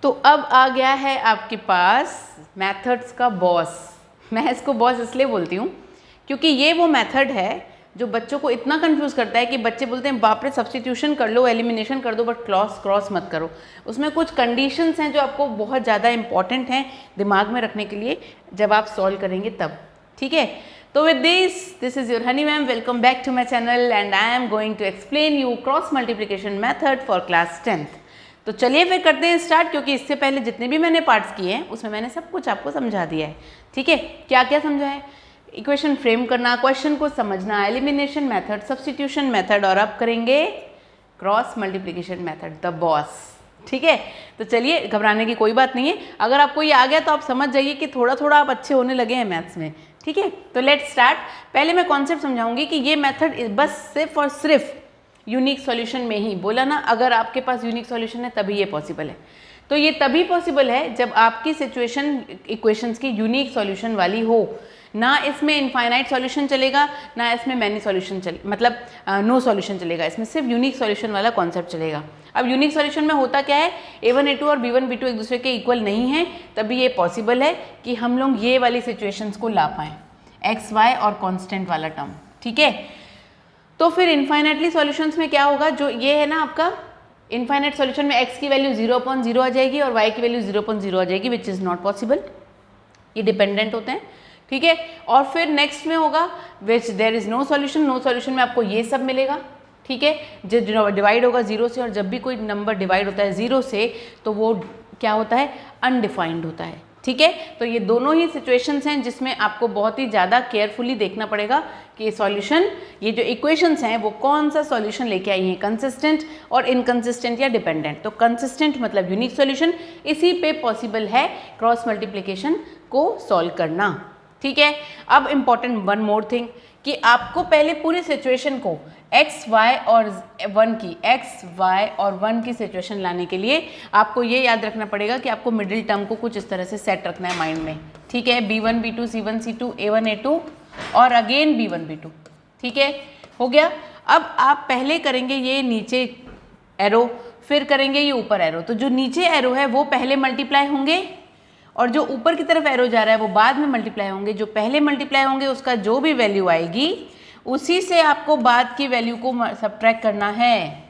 तो अब आ गया है आपके पास मेथड्स का बॉस। मैं इसको बॉस इसलिए बोलती हूँ क्योंकि ये वो मेथड है जो बच्चों को इतना कंफ्यूज करता है कि बच्चे बोलते हैं बाप रे सब्स्टिट्यूशन कर लो, एलिमिनेशन कर दो, बट क्रॉस मत करो। उसमें कुछ कंडीशंस हैं जो आपको बहुत ज़्यादा इंपॉर्टेंट हैं दिमाग में रखने के लिए जब आप सॉल्व करेंगे तब। ठीक है, तो with this is your Honey ma'am, welcome back to my channel and I am going to explain you cross multiplication method for class 10th। तो चलिए फिर करते हैं स्टार्ट, क्योंकि इससे पहले जितने भी मैंने पार्ट्स किए हैं उसमें मैंने सब कुछ आपको समझा दिया है। ठीक है, क्या क्या समझा है? इक्वेशन फ्रेम करना, क्वेश्चन को समझना, एलिमिनेशन मेथड, सब्स्टिट्यूशन मेथड, और अब करेंगे cross multiplication method, the boss. ठीक है, तो चलिए घबराने की कोई बात नहीं है। अगर आपको ये आ गया तो आप समझ जाइए कि थोड़ा थोड़ा आप अच्छे होने लगे हैं मैथ्स में। ठीक है, तो लेट्स स्टार्ट। पहले मैं कॉन्सेप्ट समझाऊंगी कि ये मेथड बस सिर्फ और सिर्फ यूनिक सॉल्यूशन में ही, बोला ना, अगर आपके पास यूनिक सॉल्यूशन है तभी ये पॉसिबल है। तो ये तभी पॉसिबल है जब आपकी सिचुएशन इक्वेशंस की यूनिक सॉल्यूशन वाली हो। ना इसमें इनफाइनाइट सॉल्यूशन चलेगा, ना इसमें मैनी सॉल्यूशन मतलब नो सॉल्यूशन चलेगा, इसमें सिर्फ यूनिक सॉल्यूशन वाला कॉन्सेप्ट चलेगा। अब यूनिक सॉल्यूशन में होता क्या है, A1 A2 और B1 B2 एक दूसरे के इक्वल नहीं है, तभी ये पॉसिबल है कि हम लोग ये वाली सिचुएशंस को ला पाएँ, एक्स वाई और कॉन्स्टेंट वाला टर्म। ठीक है, तो फिर इनफाइनाइटली सॉल्यूशंस में क्या होगा, जो ये है ना आपका इनफाइनाइट सॉल्यूशन में x की वैल्यू 0/0 आ जाएगी और y की वैल्यू 0/0 आ जाएगी, विच इज़ नॉट पॉसिबल, ये डिपेंडेंट होते हैं। ठीक है, और फिर नेक्स्ट में होगा which there is no solution. No solution में आपको ये सब मिलेगा। ठीक है, जो डिवाइड होगा 0 से, और जब भी कोई नंबर डिवाइड होता है 0 से तो वो क्या होता है, अनडिफाइंड होता है। ठीक है, तो ये दोनों ही सिचुएशंस हैं जिसमें आपको बहुत ही ज़्यादा केयरफुली देखना पड़ेगा कि ये सॉल्यूशन, ये जो इक्वेशंस हैं वो कौन सा सॉल्यूशन लेके आई हैं, कंसिस्टेंट और इनकंसिस्टेंट या डिपेंडेंट। तो कंसिस्टेंट मतलब यूनिक सॉल्यूशन, इसी पे पॉसिबल है क्रॉस मल्टीप्लिकेशन को सॉल्व करना। ठीक है, अब इम्पॉर्टेंट वन मोर थिंग कि आपको पहले पूरी सिचुएशन को x, y और 1 की, x, y और 1 की सिचुएशन लाने के लिए आपको ये याद रखना पड़ेगा कि आपको मिडिल टर्म को कुछ इस तरह से सेट रखना है माइंड में। ठीक है, B1 B2 C1 C2 A1 A2 और अगेन B1 B2। ठीक है, हो गया। अब आप पहले करेंगे ये नीचे एरो, फिर करेंगे ये ऊपर एरो। तो जो नीचे एरो है वो पहले मल्टीप्लाई होंगे और जो ऊपर की तरफ एरो जा रहा है वो बाद में मल्टीप्लाई होंगे। जो पहले मल्टीप्लाई होंगे उसका जो भी वैल्यू आएगी उसी से आपको बाद की वैल्यू को सब्ट्रैक्ट करना है।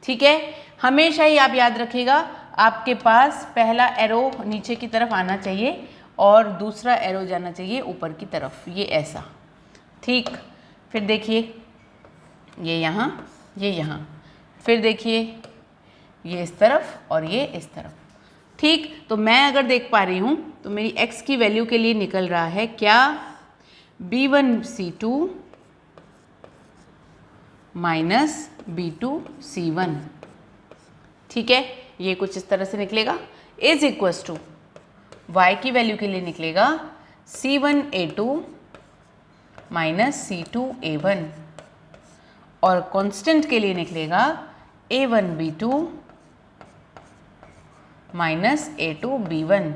ठीक है, हमेशा ही आप याद रखिएगा, आपके पास पहला एरो नीचे की तरफ आना चाहिए और दूसरा एरो जाना चाहिए ऊपर की तरफ, ये ऐसा। ठीक, फिर देखिए ये यहाँ, ये यहाँ, फिर देखिए ये इस तरफ और ये इस तरफ। ठीक, तो मैं अगर देख पा रही हूँ तो मेरी x की वैल्यू के लिए निकल रहा है क्या, B1 C2 minus B2 C1। ठीक है, ये कुछ इस तरह से निकलेगा, इज इक्वस टू y की वैल्यू के लिए निकलेगा C1 A2 minus C2 A1 और कांस्टेंट के लिए निकलेगा A1 B2 minus A2 B1।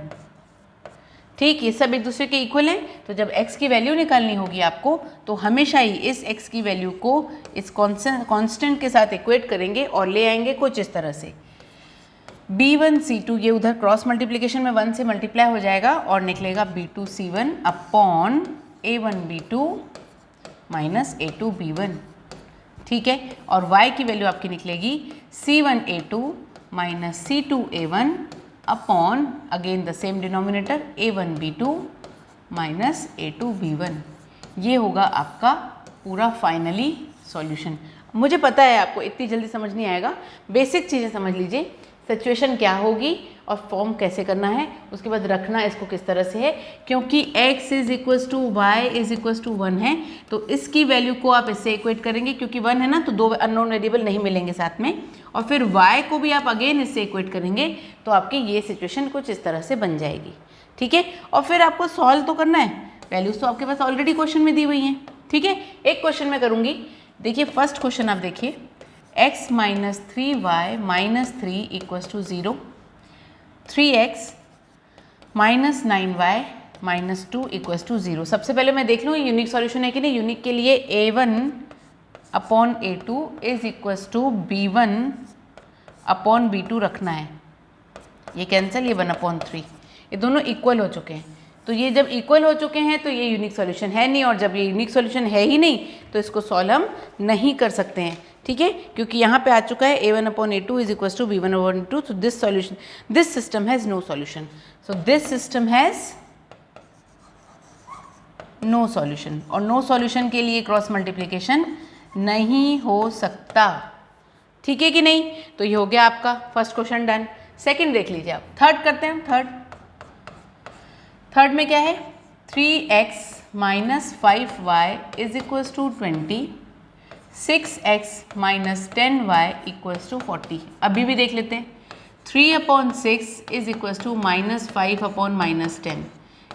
ठीक, ये सब एक दूसरे के इक्वल हैं। तो जब x की वैल्यू निकालनी होगी आपको तो हमेशा ही इस x की वैल्यू को इस कांस्टेंट के साथ इक्वेट करेंगे और ले आएंगे कुछ इस तरह से। B1 C2 ये उधर क्रॉस मल्टीप्लिकेशन में 1 से मल्टीप्लाई हो जाएगा और निकलेगा B2 C1 upon A1 B2 minus A2 B1। ठीक है, और y की वैल्यू आपकी निकलेगी C1 A2 minus C2 A1 upon again the same denominator A1 B2 minus A2 B1। ये होगा आपका पूरा फाइनली सॉल्यूशन। मुझे पता है आपको इतनी जल्दी समझ नहीं आएगा, बेसिक चीज़ें समझ लीजिए, सिचुएशन क्या होगी और फॉर्म कैसे करना है, उसके बाद रखना इसको किस तरह से है। क्योंकि x is equals to Y is equals to 1 है तो इसकी वैल्यू को आप इससे इक्वेट करेंगे, क्योंकि 1 है ना तो दो अननोन वेरिएबल नहीं मिलेंगे साथ में, और फिर y को भी आप अगेन इससे इक्वेट करेंगे तो आपकी ये सिचुएशन कुछ इस तरह से बन जाएगी। ठीक है, और फिर आपको सॉल्व तो करना है, वैल्यूज तो आपके पास ऑलरेडी क्वेश्चन में दी हुई हैं। ठीक है, एक क्वेश्चन में करूँगी। देखिए फर्स्ट क्वेश्चन आप देखिए, x minus 3y minus 3 equals to 0, 3x minus 9y minus 2 equals to 0। सबसे पहले मैं देख लूँ यूनिक सॉल्यूशन है कि नहीं। यूनिक के लिए A1 upon A2 is equals to B1 upon B2 रखना है। ये कैंसिल, ये 1/3, ये दोनों इक्वल हो चुके हैं। तो ये जब इक्वल हो चुके हैं तो ये यूनिक सॉल्यूशन है नहीं, और जब ये यूनिक सॉल्यूशन है ही नहीं तो इसको सॉल्व हम नहीं कर सकते हैं, ठीक है, क्योंकि यहाँ पे आ चुका है a1/a2 is equal to b1/2। So this solution, this system has no solution. So this system has no solution, और नो सॉल्यूशन के लिए क्रॉस मल्टीप्लिकेशन नहीं हो सकता, ठीक है कि नहीं। तो ये हो गया आपका फर्स्ट क्वेश्चन डन। सेकंड देख लीजिए आप, थर्ड करते हैं। थर्ड में क्या है, 3x - 5y is equals to 20, 6x - 10y equals to 40। अभी भी देख लेते हैं, 3/6 इज इक्वल्स टू -5/-10,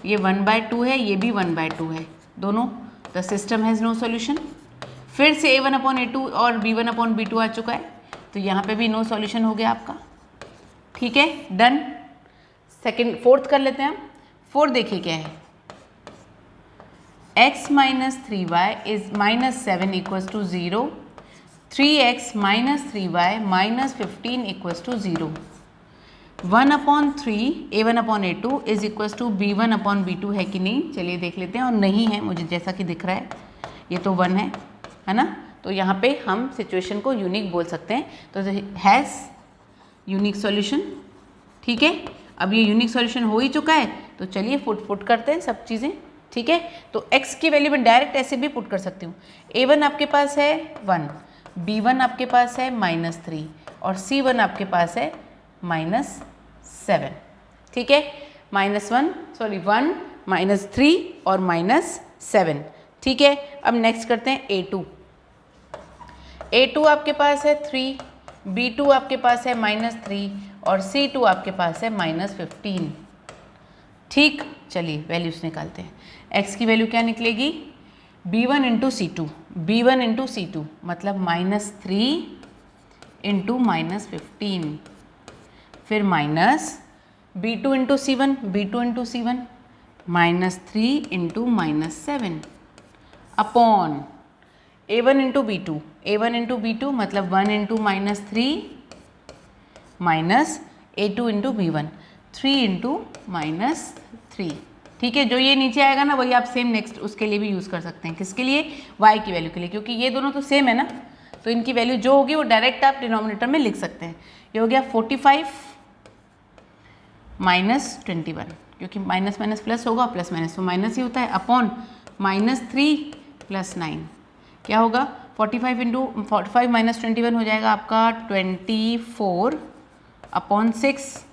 ये 1/2 है, ये भी 1/2 है, दोनों। The system has no solution. फिर से a1/a2 और b1/b2 आ चुका है, तो यहाँ पे भी नो सॉल्यूशन हो गया आपका, ठीक है, डन। फोर्थ कर लेते हैं हम। फोर्थ देखिए क्या है, x - 3y is -7 equals to 0, 3x - 3y - 15 equals to 0, 1/3 a1/a2 is equals to b1/b2 है कि नहीं, चलिए देख लेते हैं। और नहीं है, मुझे जैसा कि दिख रहा है, ये तो 1 है ना। तो यहाँ पे हम सिचुएशन को यूनिक बोल सकते हैं, तो हैज़ यूनिक सॉल्यूशन, ठीक है। अब ये यूनिक सॉल्यूशन हो ही चुका है, तो चलिए पुट करते हैं सब चीज़ें, ठीक है। तो x की वैल्यू में डायरेक्ट ऐसे भी पुट कर सकती हूँ। a1 आपके पास है 1, b1 आपके पास है -3 और c1 आपके पास है -7, ठीक है। -1 -3 और -7, ठीक है। अब नेक्स्ट करते हैं a2 आपके पास है 3, b2 आपके पास है -3 और c2 आपके पास है -15, ठीक। चलिए वैल्यूज निकालते हैं। x की वैल्यू क्या निकलेगी, b1 × c2, b1 × c2 मतलब -3 × -15, फिर minus b2 × c1, b2 × c1 -3 × -7 upon a1 × b2, a1 × b2 मतलब 1 × -3 माइनस a2 × b1, 3 × -3, ठीक है। जो ये नीचे आएगा ना वही आप सेम नेक्स्ट उसके लिए भी यूज़ कर सकते हैं। किसके लिए, y की वैल्यू के लिए, क्योंकि ये दोनों तो सेम है ना, तो इनकी वैल्यू जो होगी वो डायरेक्ट आप डिनोमिनेटर में लिख सकते हैं। ये हो गया 45 - 21, क्योंकि माइनस माइनस प्लस होगा, प्लस माइनस तो माइनस ही होता है, अपॉन -3 + 9 क्या होगा, 45 × 45 - 21 हो जाएगा आपका 24/6,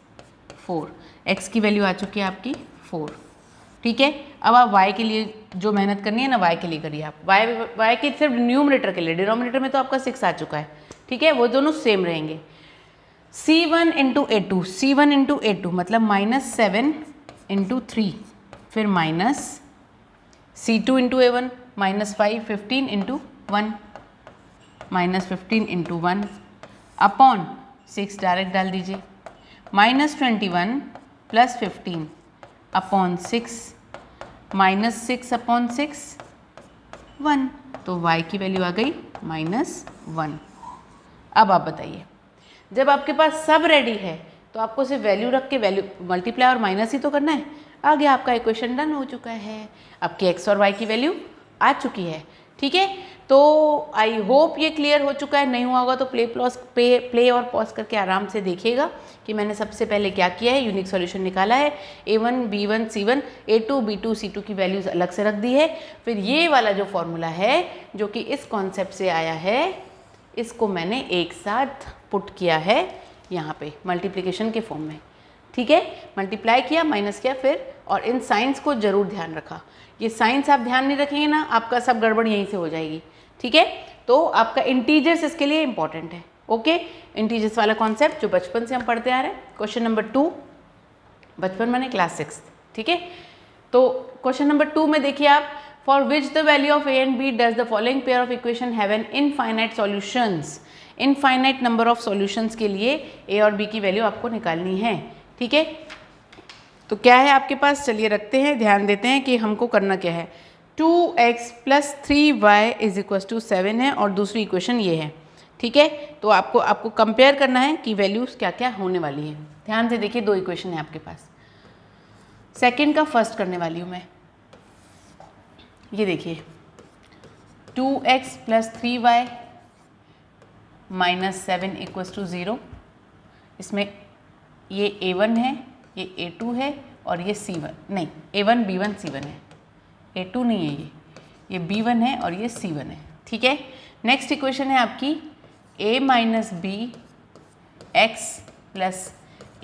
4। x की वैल्यू आ चुकी है आपकी 4, ठीक है। अब आप y के लिए जो मेहनत करनी है ना, y के लिए करिए आप, y के सिर्फ न्यूमरेटर के लिए, डिनोमिनेटर में तो आपका 6 आ चुका है, ठीक है, वो दोनों सेम रहेंगे। c1 × a2, c1 × a2 मतलब -7 × 3, फिर minus c2 × a1 -5, 15 × 1 -15 × 1 upon 6 direct डाल दीजिए, -21 + 15 अपॉन 6 -6/6 1, तो y की वैल्यू आ गई -1। अब आप बताइए, जब आपके पास सब रेडी है तो आपको सिर्फ वैल्यू रख के वैल्यू मल्टीप्लाई और माइनस ही तो करना है। आ गया आपका इक्वेशन डन हो चुका है, आपके x और y की वैल्यू आ चुकी है, ठीक है। तो आई होप ये क्लियर हो चुका है, नहीं हुआ होगा तो प्ले और पॉज करके आराम से देखिएगा कि मैंने सबसे पहले क्या किया है, यूनिक सॉल्यूशन निकाला है, a1 b1 c1 a2 b2 c2 की वैल्यूज़ अलग से रख दी है। फिर ये वाला जो फॉर्मूला है जो कि इस कॉन्सेप्ट से आया है, इसको मैंने एक साथ पुट किया है यहाँ पे मल्टीप्लिकेशन के फॉर्म में, ठीक है। मल्टीप्लाई किया, माइनस किया फिर, और इन साइंस को जरूर ध्यान रखा। ये साइंस आप ध्यान नहीं रखेंगे ना, आपका सब गड़बड़ यहीं से हो जाएगी, ठीक है। तो आपका इंटीजर्स इसके लिए इंपॉर्टेंट है, ओके। इंटीजर्स वाला कॉन्सेप्ट जो बचपन से हम पढ़ते आ रहे हैं। क्वेश्चन नंबर 2, बचपन मैंने क्लास 6, ठीक है। तो क्वेश्चन नंबर 2 में देखिए आप, for which the value of a and b does the following pair of equation have an infinite solutions. Infinite number of solutions के लिए a और b की वैल्यू आपको निकालनी है, ठीक है। तो क्या है आपके पास, चलिए रखते हैं, ध्यान देते हैं कि हमको करना क्या है। 2x + 3y = 7 है और दूसरी इक्वेशन ये है, ठीक है, तो आपको कंपेयर करना है कि वैल्यूज़ क्या क्या होने वाली है। ध्यान से देखिए, 2 इक्वेशन है आपके पास। सेकंड का फर्स्ट करने वाली हूँ मैं। ये देखिए 2x + 3y - 7 = 0। इसमें ये a1 है, ये a2 है और ये c1 नहीं, a1 b1 c1 है, a2 नहीं है, ये b1 है और ये c1 है। ठीक है, नेक्स्ट इक्वेशन है आपकी a - b x +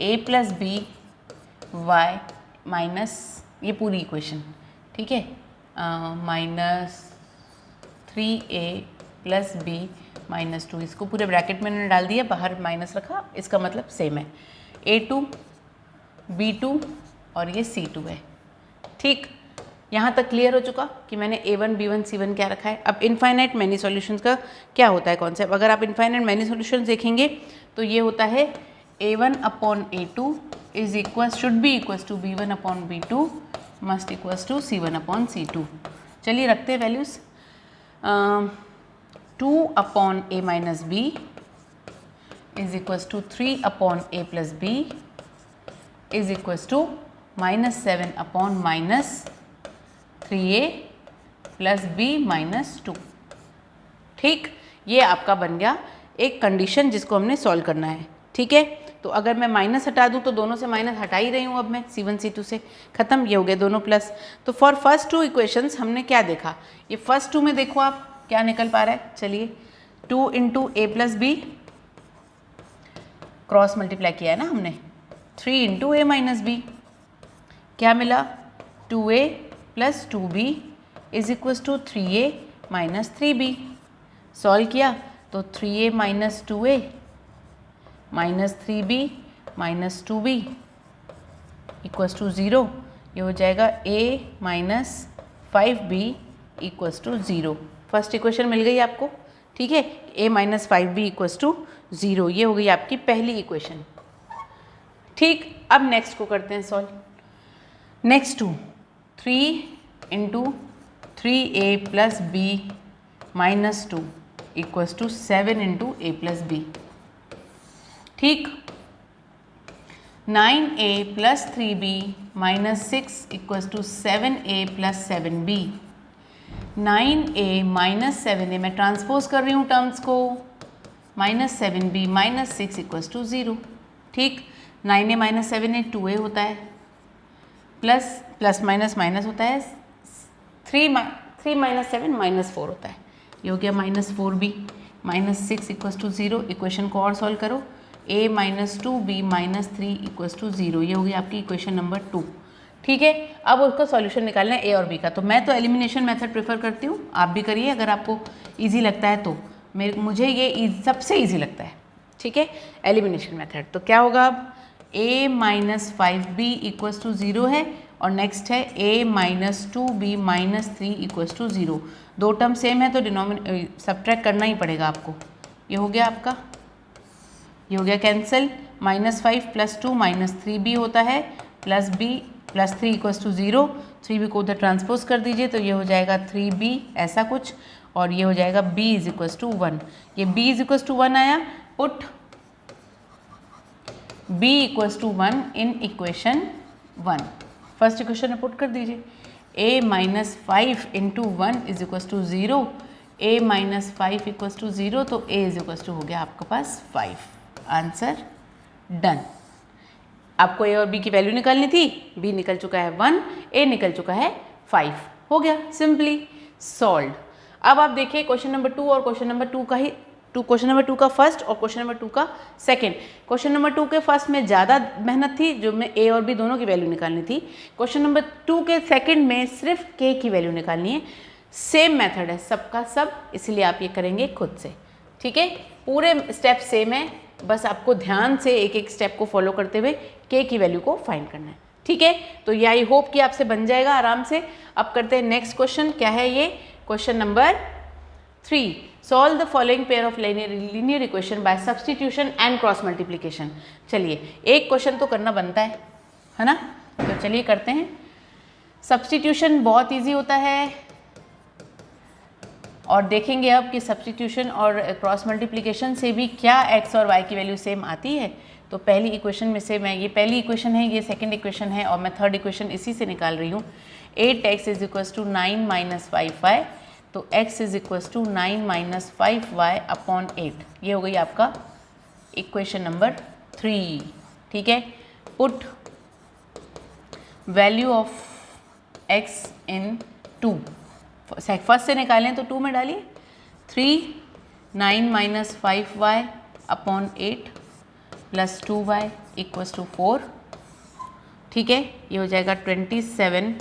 a + b y minus, ये पूरी इक्वेशन, ठीक है, -3a + b - 2, इसको पूरे ब्रैकेट में मैंने डाल दिया, बाहर माइनस रखा, इसका मतलब सेम है, a2 b2 और ये c2 है। ठीक, यहाँ तक क्लियर हो चुका कि मैंने a1 b1 c1 क्या रखा है। अब इनफाइनाइट मैनी सॉल्यूशंस का क्या होता है कॉन्सेप्ट, अगर आप इनफाइनाइट मैनी सॉल्यूशंस देखेंगे तो ये होता है a1/a2 should be equals to b1/b2 must equals to c1/c2। चलिए रखते हैं values. 2/a - b = 3/a + b = -7/- 3a + b - 2। ठीक, ये आपका बन गया एक कंडीशन जिसको हमने सॉल्व करना है। ठीक है, तो अगर मैं माइनस हटा दूं तो दोनों से माइनस हटा ही रही हूँ, अब मैं c1 c2 से ख़त्म, ये हो गए दोनों प्लस। तो फॉर फर्स्ट 2 इक्वेशंस हमने क्या देखा, ये फर्स्ट 2 में देखो आप क्या निकल पा रहा है। चलिए 2 × a + b क्रॉस मल्टीप्लाई किया है ना हमने, 3 × a - b क्या मिला, 2a + 2b = 3a - 3b। Solve किया तो 3a - 2a - 3b - 2b = 0। ये हो जाएगा a - 5b = 0। फर्स्ट इक्वेशन मिल गई आपको। ठीक है, a - 5b = 0, ये हो गई आपकी पहली इक्वेशन। ठीक, अब नेक्स्ट को करते हैं solve. Next 2 3 × 3a + b - 2 = 7 × a + b। ठीक, 9a + 3b - 6 = 7a + 7b। 9a - 7a, मैं ट्रांसपोज कर रही हूँ टर्म्स को, -7b - 6 = 0। ठीक, 9a - 7a 2a होता है, प्लस माइनस होता है, 3 - 7 -4 होता है, ये हो गया -4b - 6 = 0। इक्वेशन को और सॉल्व करो, a - 2b - 3 = 0, ये हो गई आपकी इक्वेशन नंबर 2। ठीक है, अब उसका सॉल्यूशन निकालना है a और b का। तो मैं तो एलिमिनेशन मेथड प्रेफर करती हूँ, आप भी करिए अगर आपको इजी लगता है तो। मुझे ये सबसे इजी लगता है। ठीक है, एलिमिनेशन मेथड। तो क्या होगा, अब a - 5b = 0 है और नेक्स्ट है a - 2b - 3 = 0। दो टर्म सेम है तो सब्ट्रैक्ट करना ही पड़ेगा आपको। ये हो गया आपका, ये हो गया कैंसिल, -5 + 2 - 3b होता है, +b + 3 = 0। 3b को उधर ट्रांसपोज कर दीजिए तो ये हो जाएगा 3b ऐसा कुछ, और ये हो जाएगा b = 1। ये b = 1 आया, put b = 1 in equation 1। First equation में पुट कर दीजिए, a - 5 × 1 = 0, a - 5 = 0, तो a हो गया आपके पास 5। Answer done. आपको a और b की वैल्यू निकालनी थी, b निकल चुका है 1, a निकल चुका है 5, हो गया सिंपली सॉल्व्ड। अब आप देखिए क्वेश्चन नंबर 2 और क्वेश्चन नंबर 2 का ही, क्वेश्चन नंबर 2 का फर्स्ट और क्वेश्चन नंबर 2 का सेकंड। क्वेश्चन नंबर 2 के फर्स्ट में ज़्यादा मेहनत थी, जो में a और b दोनों की वैल्यू निकालनी थी। क्वेश्चन नंबर 2 के सेकंड में सिर्फ k की वैल्यू निकालनी है। सेम मेथड है सबका सब, इसलिए आप ये करेंगे खुद से। ठीक है, पूरे स्टेप सेम है, बस आपको ध्यान से एक एक स्टेप को फॉलो करते हुए k की वैल्यू को फाइंड करना है। ठीक है, तो ये आई होप कि आपसे बन जाएगा आराम से। अब करते हैं नेक्स्ट क्वेश्चन। क्या है ये, question number 3, solve the following pair of linear equation by substitution and cross multiplication. चलिए एक क्वेश्चन तो करना बनता है ना, तो चलिए करते हैं। सब्सटीट्यूशन बहुत ईजी होता है और देखेंगे अब कि सब्स्टिट्यूशन और क्रॉस मल्टीप्लिकेशन से भी क्या x और y की वैल्यू सेम आती है। तो पहली इक्वेशन में से मैं, ये पहली इक्वेशन है, ये सेकंड इक्वेशन है और मैं थर्ड इक्वेशन इसी से निकाल रही हूँ। 8x is equals to 9 minus 5y, तो x is equals to 9 minus 5y upon 8। ये हो गई आपका इक्वेशन नंबर 3। ठीक है, put value of x in 2, first से निकालें तो 2 में डालिए। 3 9 minus 5y upon 8 plus 2y equals to 4। ठीक है, ये हो जाएगा 27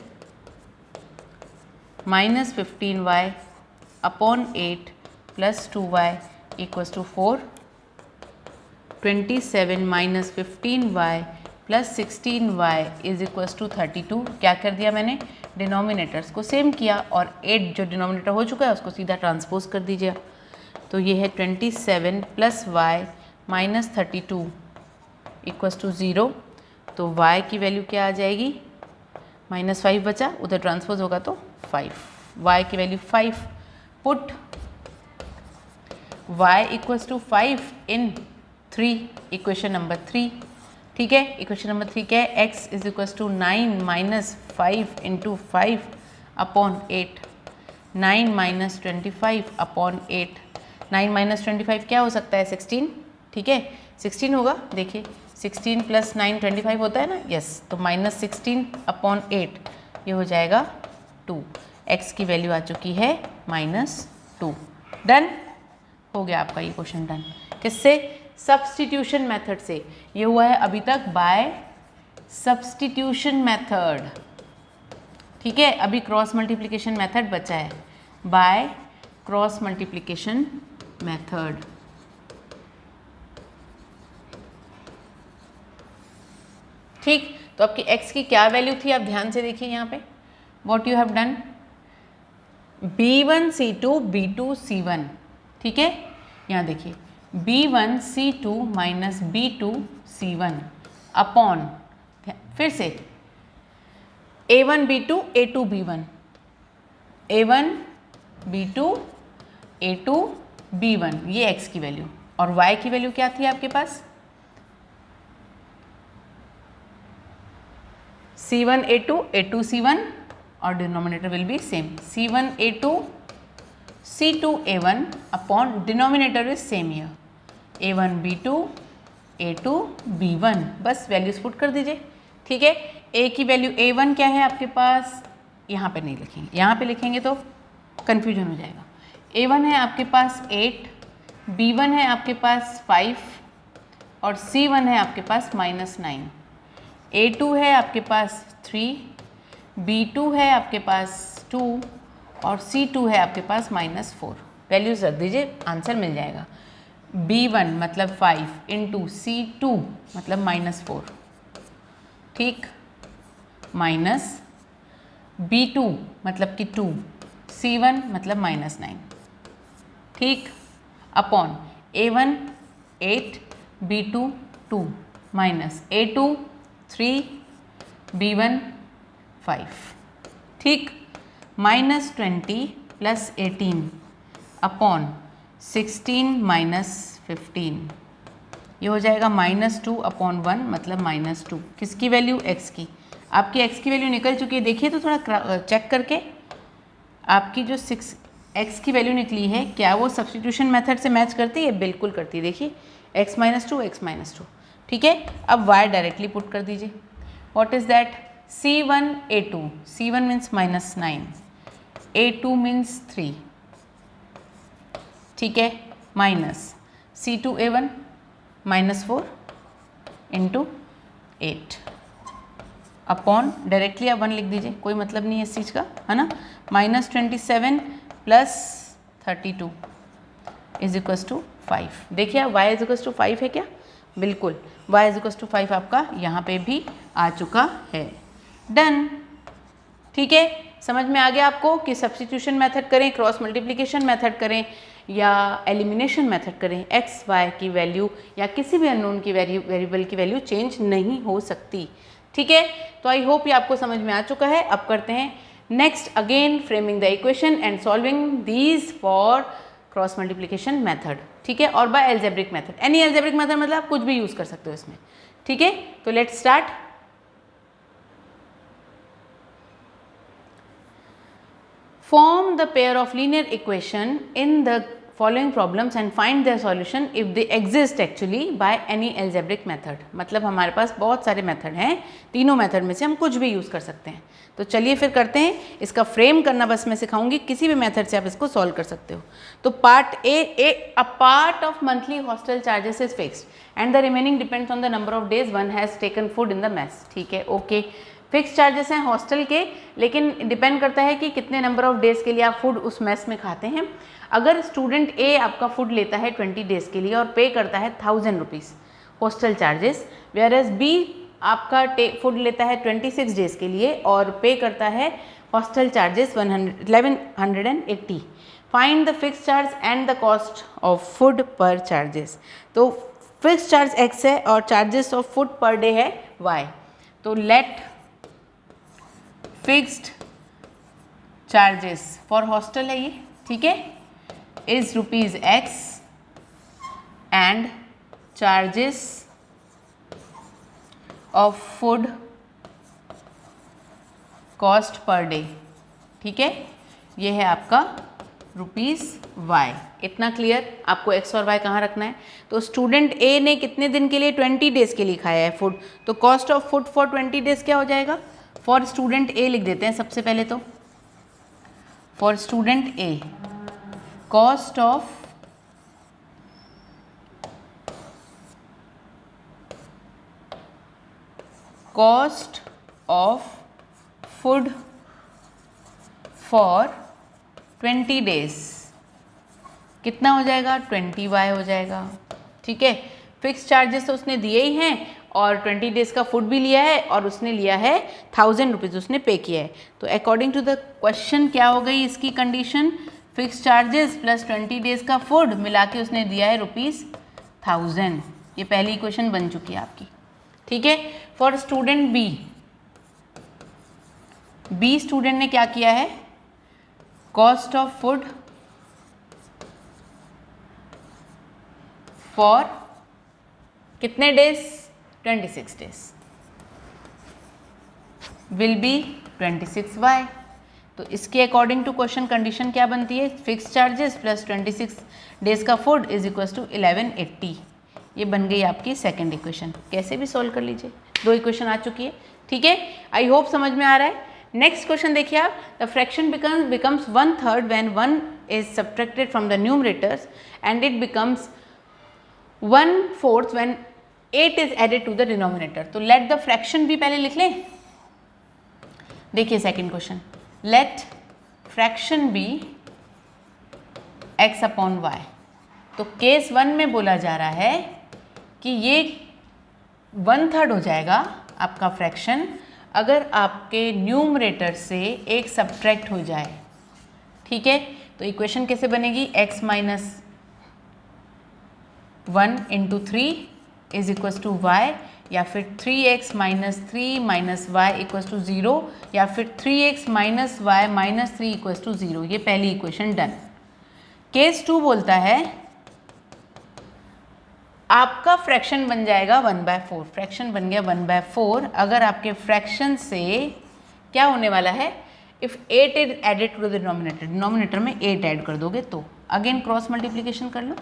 minus 15y upon 8 plus 2y equals to 4। 27 minus 15y plus 16y is equals to 32। क्या कर दिया मैंने, डिनोमिनेटर्स को सेम किया और 8 जो डिनोमिनेटर हो चुका है उसको सीधा ट्रांसपोज कर दीजिए। तो ये है 27 plus y minus 32 equals to 0। तो y की वैल्यू क्या आ जाएगी, माइनस 5 बचा, उधर ट्रांसपोज होगा तो 5, y की value 5। Put y equals to 5 in 3, equation number 3। ठीक है, इक्वेशन नंबर 3 क्या है, x is equals to 9 minus 5 into 5 upon 8, 9 minus 25 upon 8। 9 minus 25 क्या हो सकता है, 16। ठीक है, 16 होगा, देखिए 16 प्लस 9 25 होता है ना, यस। तो माइनस 16 अपॉन 8 ये हो जाएगा 2। x की वैल्यू आ चुकी है -2। डन हो गया आपका ये क्वेश्चन डन। किससे, सब्स्टिट्यूशन मेथड से। ये हुआ है अभी तक बाय सब्स्टिट्यूशन मेथड। ठीक है, अभी क्रॉस मल्टीप्लिकेशन मेथड बचा है, बाय क्रॉस मल्टीप्लिकेशन मेथड। ठीक, तो आपकी x की क्या वैल्यू थी, आप ध्यान से देखिए यहाँ पे what you have done, b1 c2 b2 c1। ठीक है, यहाँ देखिए b1 c2 minus b2 c1 upon, फिर से a1 b2 a2 b1, a1 b2 a2 b1, ये x की वैल्यू। और y की वैल्यू क्या थी आपके पास, c1 a2 a2 c1 और denominator will be same, c1 a2 c2 a1 upon denominator is same here, a1 b2 a2 b1। बस values put कर दीजिए। ठीक है, a की वैल्यू a1 क्या है आपके पास, यहाँ पे नहीं लिखेंगे, यहाँ पे लिखेंगे तो कन्फ्यूजन हो जाएगा। a1 है आपके पास 8, b1 है आपके पास 5 और c1 है आपके पास -9, a2 है आपके पास 3, b2 है आपके पास 2 और c2 है आपके पास -4। वैल्यूज रख दीजिए, आंसर मिल जाएगा। b1 मतलब 5 इंटू c2 मतलब -4, ठीक, माइनस b2 मतलब कि 2, c1 मतलब -9, ठीक, upon a1 8 b2 2 minus a2 3 b1 5, ठीक, -20 प्लस 18 अपॉन 16 माइनस 15, ये हो जाएगा -2 अपॉन 1 मतलब -2। किसकी वैल्यू, x की। आपकी x की वैल्यू निकल चुकी है, देखिए तो थोड़ा चेक करके आपकी जो x की वैल्यू निकली है क्या वो सब्स्टिट्यूशन मेथड से मैच करती है, बिल्कुल करती है। देखिए x -2 ठीक है। अब y डायरेक्टली पुट कर दीजिए। What is that, c1 a2, c1 means -9, a2 means 3, ठीक है, minus c2 a1 -4 into 8 upon, directly आप 1 लिख दीजिए, कोई मतलब नहीं है इस चीज़ का, है ना। -27 प्लस 32 इज इक्वल्स टू 5। देखिए y इज इक्वल्स टू 5 है क्या, बिल्कुल y इज इक्वल्स टू 5 आपका यहाँ पे भी आ चुका है। डन, ठीक है, समझ में आ गया आपको कि सब्स्टिट्यूशन मेथड करें, क्रॉस मल्टीप्लिकेशन मेथड करें या एलिमिनेशन मेथड करें, x y की वैल्यू या किसी भी अननोन की वेरिएबल की वैल्यू चेंज नहीं हो सकती। ठीक है, तो आई होप ये आपको समझ में आ चुका है। अब करते हैं next again framing the equation and solving these for cross multiplication method, ठीक है, और by algebraic method. Any algebraic method मतलब आप कुछ भी यूज कर सकते हो इसमें, ठीक है। तो let's start. Form the pair of linear equation in the following problems and find their solution if they exist actually by any algebraic method. मतलब हमारे पास बहुत सारे मेथड हैं, तीनों मेथड में से हम कुछ भी यूज़ कर सकते हैं। तो चलिए फिर करते हैं। इसका फ्रेम करना बस मैं सिखाऊंगी, किसी भी मेथड से आप इसको सॉल्व कर सकते हो। तो part A, a part of monthly hostel charges is fixed and the remaining depends on the number of days one has taken food in the mess, ठीक है, ओके। फिक्स चार्जेस हैं हॉस्टल के, लेकिन depend करता है कि कितने number of days के लिए आप फूड उस मेस में खाते हैं। अगर स्टूडेंट ए आपका फूड लेता है 20 डेज़ के लिए और पे करता है 1000 rupees hostel charges, whereas B आपका फूड लेता है 26 डेज़ के लिए और पे करता है hostel charges 1180। Find the fix charge and the cost of food per charges. तो फिक्स चार्ज x है और charges of food per day है y। तो let fixed charges for hostel है ये, ठीक है, is ₹x and charges of food cost per day, ठीक है, ये है आपका ₹y। इतना क्लियर? आपको x और y कहाँ रखना है। तो स्टूडेंट ए ने कितने दिन के लिए, 20 डेज़ के लिए खाया है फूड, तो cost of food for 20 days क्या हो जाएगा। फॉर स्टूडेंट ए लिख देते हैं सबसे पहले। तो for student A cost of food for 20 days कितना हो जाएगा, 20y हो जाएगा, ठीक है। फिक्स चार्जेस तो उसने दिए ही हैं और 20 डेज़ का फूड भी लिया है और उसने लिया है 1000 रुपीज़ उसने पे किया है। तो अकॉर्डिंग टू द क्वेश्चन क्या हो गई इसकी condition, fix charges plus 20 days का फूड मिला के उसने दिया है ₹1000। ये पहली इक्वेशन बन चुकी है आपकी, ठीक है। फॉर स्टूडेंट बी स्टूडेंट ने क्या किया है, कॉस्ट ऑफ फूड फॉर कितने days, 26 days, will be 26y। तो इसके अकॉर्डिंग टू क्वेश्चन कंडीशन क्या बनती है, फिक्स चार्जेस प्लस 26 डेज का फूड इज इक्वल टू 1180। ये बन गई आपकी सेकंड इक्वेशन। कैसे भी सॉल्व कर लीजिए, 2 इक्वेशन आ चुकी है, ठीक है। आई होप समझ में आ रहा है। नेक्स्ट क्वेश्चन देखिए आप, the fraction becomes 1/3 when 1 is subtracted from the numerators and it becomes 1/4 when 8 is added to the denominator. तो लेट द फ्रैक्शन भी पहले लिख लें। देखिए second question, let fraction be x/y। तो केस 1 में बोला जा रहा है कि ये 1/3 हो जाएगा आपका फ्रैक्शन अगर आपके न्यूमरेटर से एक सब्ट्रैक्ट हो जाए, ठीक है। तो इक्वेशन कैसे बनेगी, x - 1 × 3 is equal to y, या फिर 3x - 3 - y इक्वल टू 0, या फिर 3x - y - 3 इक्वल टू 0। ये पहली इक्वेशन डन। केस 2 बोलता है आपका फ्रैक्शन बन जाएगा 1/4। फ्रैक्शन बन गया 1/4 अगर आपके फ्रैक्शन से क्या होने वाला है, if 8 is added to the denominator, denominator में 8 ऐड कर दोगे तो अगेन क्रॉस मल्टीप्लिकेशन कर लो।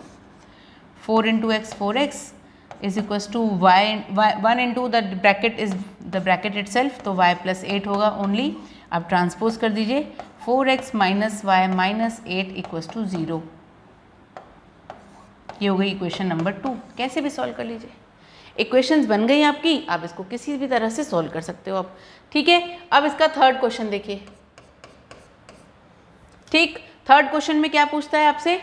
4 × x 4x is equal to y 1 into the bracket is the bracket itself, तो y + 8 होगा ओनली। अब ट्रांसपोज कर दीजिए, 4x - y - 8 इक्वल टू 0। ये हो गई इक्वेशन नंबर 2। कैसे भी सॉल्व कर लीजिए, इक्वेशंस बन गई आपकी। आप इसको किसी भी तरह से सॉल्व कर सकते हो आप, ठीक है। अब इसका थर्ड क्वेश्चन देखिए, ठीक। थर्ड क्वेश्चन में क्या पूछता है आपसे,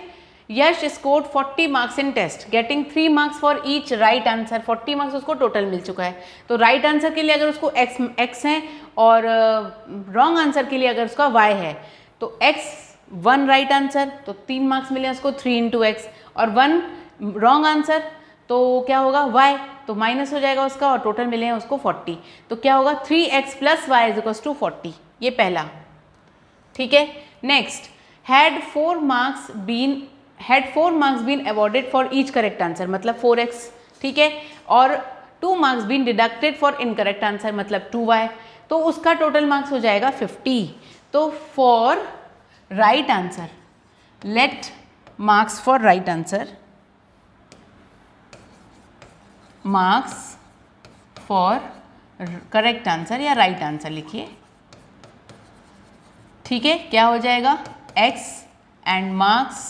Yash scored 40 marks in test getting 3 marks for each right answer. 40 marks उसको टोटल मिल चुका है। तो राइट आंसर के लिए अगर उसको x है और रॉन्ग आंसर के लिए अगर उसका y है, तो x 1 राइट आंसर तो 3 मार्क्स मिले उसको 3 × x, और 1 रॉन्ग आंसर तो क्या होगा y, तो माइनस हो जाएगा उसका, और टोटल मिले हैं उसको 40। तो क्या होगा 3x + y = 40। ये पहला, ठीक है। Next, had 4 marks been awarded for each correct answer, मतलब 4x, ठीक है, और 2 marks been deducted for incorrect answer, मतलब 2y, तो उसका टोटल मार्क्स हो जाएगा 50। तो for right answer, let marks for right answer, marks for correct answer या राइट आंसर लिखिए, ठीक है। क्या हो जाएगा, x and marks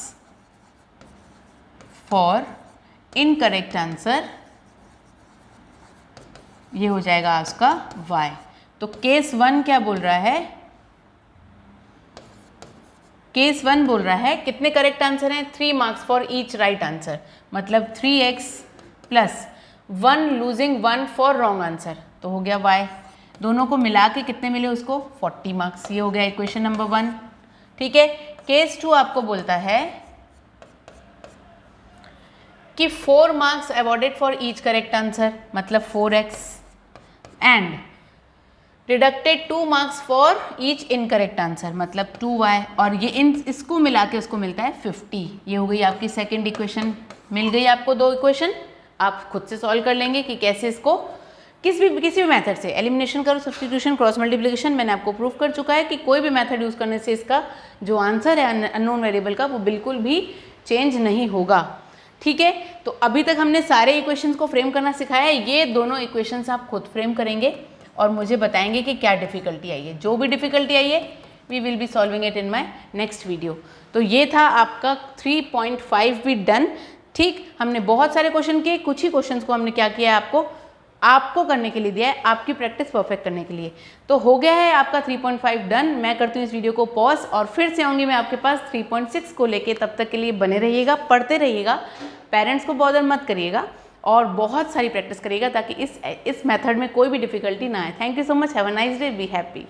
for incorrect answer, ये हो जाएगा उसका y। तो केस 1 क्या बोल रहा है, केस 1 बोल रहा है कितने करेक्ट आंसर हैं, 3 marks for each right answer, मतलब 3x plus 1 losing 1 for wrong answer, तो हो गया y। दोनों को मिला के कितने मिले उसको, 40 मार्क्स। ये हो गया इक्वेशन नंबर 1, ठीक है। केस 2 आपको बोलता है कि 4 marks awarded for each correct answer, मतलब 4x and deducted 2 marks for each incorrect answer, मतलब 2y, और ये इसको मिला के उसको मिलता है 50। ये हो गई आपकी सेकेंड इक्वेशन। मिल गई आपको 2 इक्वेशन। आप खुद से सॉल्व कर लेंगे कि कैसे इसको किसी भी मेथड से एलिमिनेशन करो, सब्स्टिट्यूशन, क्रॉस मल्टीप्लिकेशन, मैंने आपको प्रूफ कर चुका है कि कोई भी मेथड यूज़ करने से इसका जो आंसर है अननोन वेरिएबल का वो बिल्कुल भी चेंज नहीं होगा, ठीक है। तो अभी तक हमने सारे इक्वेशंस को फ्रेम करना सिखाया है। ये दोनों इक्वेशंस आप खुद फ्रेम करेंगे और मुझे बताएंगे कि क्या डिफ़िकल्टी आई है। जो भी डिफ़िकल्टी आई है we will be solving it in my next video. तो ये था आपका 3.5 भी डन, ठीक। हमने बहुत सारे क्वेश्चन किए, कुछ ही क्वेश्चंस को हमने क्या किया है आपको करने के लिए दिया है, आपकी प्रैक्टिस परफेक्ट करने के लिए। तो हो गया है आपका 3.5 डन। मैं करती हूँ इस वीडियो को पॉज और फिर से आऊँगी मैं आपके पास 3.6 को लेके। तब तक के लिए बने रहिएगा, पढ़ते रहिएगा, पेरेंट्स को बॉदर मत करिएगा और बहुत सारी प्रैक्टिस करिएगा ताकि इस मेथड में कोई भी डिफिकल्टी ना आए। Thank you so much, have a nice day, be happy.